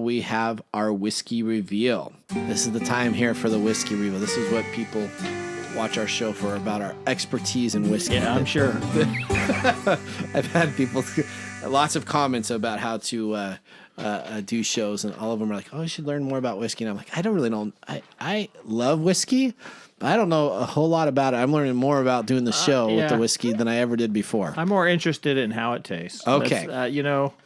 we have our whiskey reveal. This is the time here for the whiskey reveal. This is what people watch our show for, about our expertise in whiskey. Yeah, I'm sure. I've had lots of comments about how to do shows, and all of them are like, "Oh, you should learn more about whiskey." And I'm like, I don't really know. I love whiskey, but I don't know a whole lot about it. I'm learning more about doing the show with the whiskey than I ever did before. I'm more interested in how it tastes. Okay,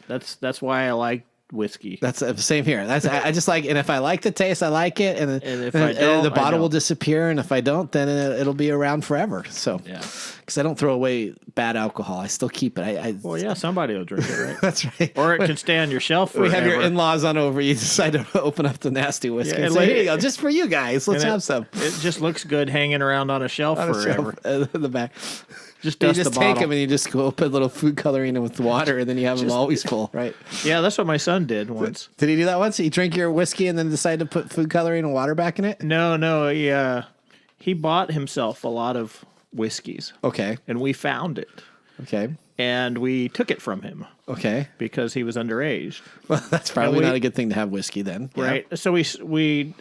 that's why I like whiskey. That's the same here. I just like, and if I like the taste, I like it, and if I don't, the bottle will disappear, and if I don't, then it'll be around forever. So, because I don't throw away bad alcohol, I still keep it. Well, yeah, somebody will drink it, right? That's right. Or it can stay on your shelf forever. We have your in-laws on over. You decide to open up the nasty whiskey. And say, here you go, just for you guys. Let's have some. It just looks good hanging around on a shelf forever. In the back. Just you just take them and you just go put a little food coloring in with water, and then you have them always full, right? Yeah, that's what my son did once. Did he do that once? He drank your whiskey and then decide to put food coloring and water back in it? No. He bought himself a lot of whiskeys. Okay. And we found it. Okay. And we took it from him. Okay. Because he was underage. Well, that's probably not a good thing to have whiskey then. Right. Yeah. So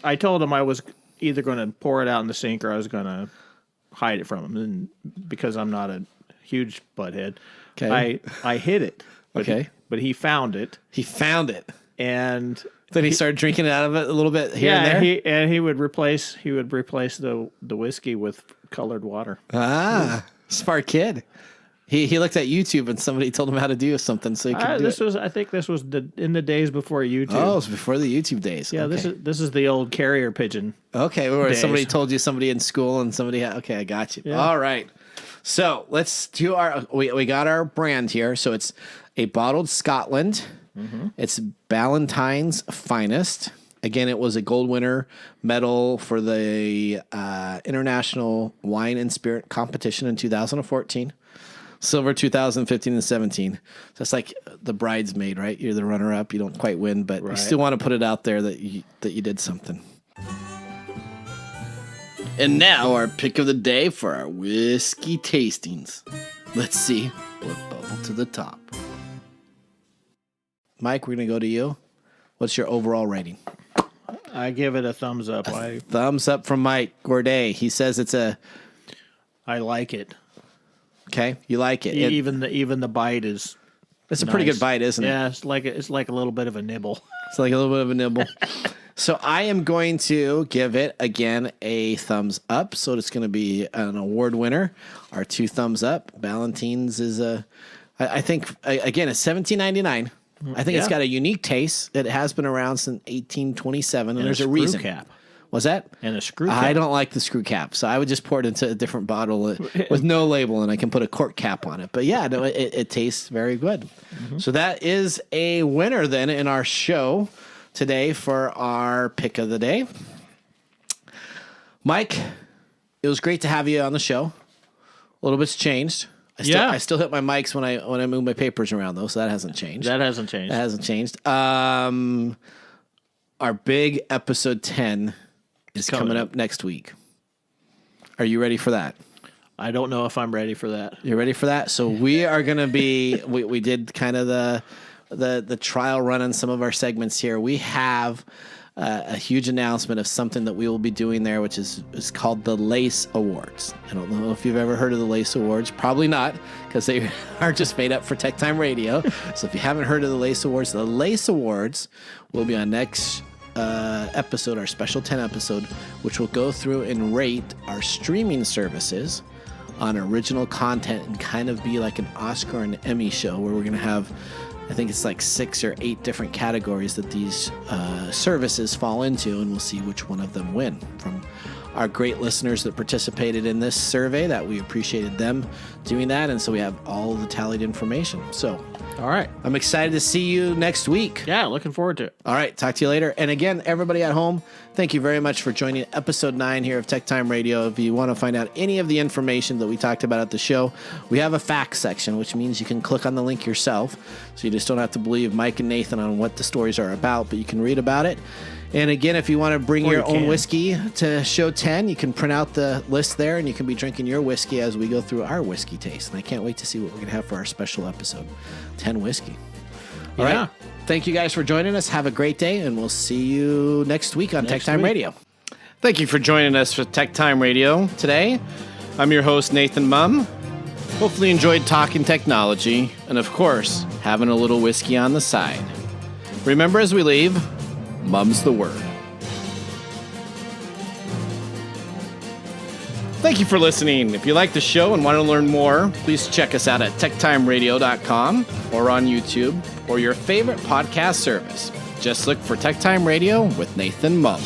I told him I was either going to pour it out in the sink or I was going to hide it from him, and because I'm not a huge butthead, I hid it. But he found it. He found it, and then he started drinking out of it a little bit here and there. He would replace the whiskey with colored water. Smart kid. He looked at YouTube and somebody told him how to do something, so he could do it. I think this was in the days before YouTube. Oh, it was before the YouTube days. Yeah, okay. This is the old carrier pigeon. Okay, where somebody told you somebody in school and somebody I got you. Yeah. All right. So let's do we got our brand here. So it's a bottled Scotland. Mm-hmm. It's Ballantines Finest. Again, it was a gold winner medal for the International Wine and Spirit Competition in 2014. Silver 2015 and 17. So it's like the bridesmaid, right? You're the runner-up. You don't quite win, but you still want to put it out there that you did something. And now our pick of the day for our whiskey tastings. Let's see what bubbled to the top. Mike, we're going to go to you. What's your overall rating? I give it a thumbs up. Thumbs up from Mike Gorday. He says I like it. Okay, you like it. Even the bite is. It's a pretty good bite, isn't it? Yeah, it's like a little bit of a nibble. It's like a little bit of a nibble. So I am going to give it again a thumbs up. So it's going to be an award winner. Our 2 thumbs up. Ballantines is I think again it's $17.99. I think it's got a unique taste. It has been around since 1827, and there's a reason. Cap. Was that? And a screw cap. I don't like the screw cap, so I would just pour it into a different bottle with no label, and I can put a cork cap on it. But yeah, no, it tastes very good. Mm-hmm. So that is a winner then in our show today for our pick of the day. Mike, it was great to have you on the show. A little bit's changed. I still hit my mics when I move my papers around, though, so that hasn't changed. That hasn't changed. Our big episode 10 is coming up next week. Are you ready for that? I don't know if I'm ready for that. You're ready for that? So we are going to be, we did kind of the trial run on some of our segments here. We have a huge announcement of something that we will be doing there, which is called the Lace Awards. I don't know if you've ever heard of the Lace Awards. Probably not, because they are just made up for Tech Time Radio. So if you haven't heard of the Lace Awards will be on next episode, our special 10 episode, which will go through and rate our streaming services on original content and kind of be like an Oscar and Emmy show where we're going to have, I think it's like 6 or 8 different categories that these services fall into, and we'll see which one of them win from our great listeners that participated in this survey. That we appreciated them doing that, and so we have all the tallied information. So, all right, I'm excited to see you next week. Yeah, looking forward to it. All right, talk to you later. And again, everybody at home, thank you very much for joining episode 9 here of Tech Time Radio. If you want to find out any of the information that we talked about at the show, we have a facts section, which means you can click on the link yourself. So you just don't have to believe Mike and Nathan on what the stories are about, but you can read about it. And again, if you want to bring your own whiskey to show 10, you can print out the list there, and you can be drinking your whiskey as we go through our whiskey taste. And I can't wait to see what we're going to have for our special episode, 10 whiskey. All right. Thank you guys for joining us. Have a great day, and we'll see you next week on Tech Time Radio. Thank you for joining us for Tech Time Radio today. I'm your host, Nathan Mumm. Hopefully you enjoyed talking technology, and of course, having a little whiskey on the side. Remember as we leave, Mumm's the word. Thank you for listening. If you like the show and want to learn more, please check us out at techtimeradio.com or on YouTube or your favorite podcast service. Just look for Tech Time Radio with Nathan Mumm.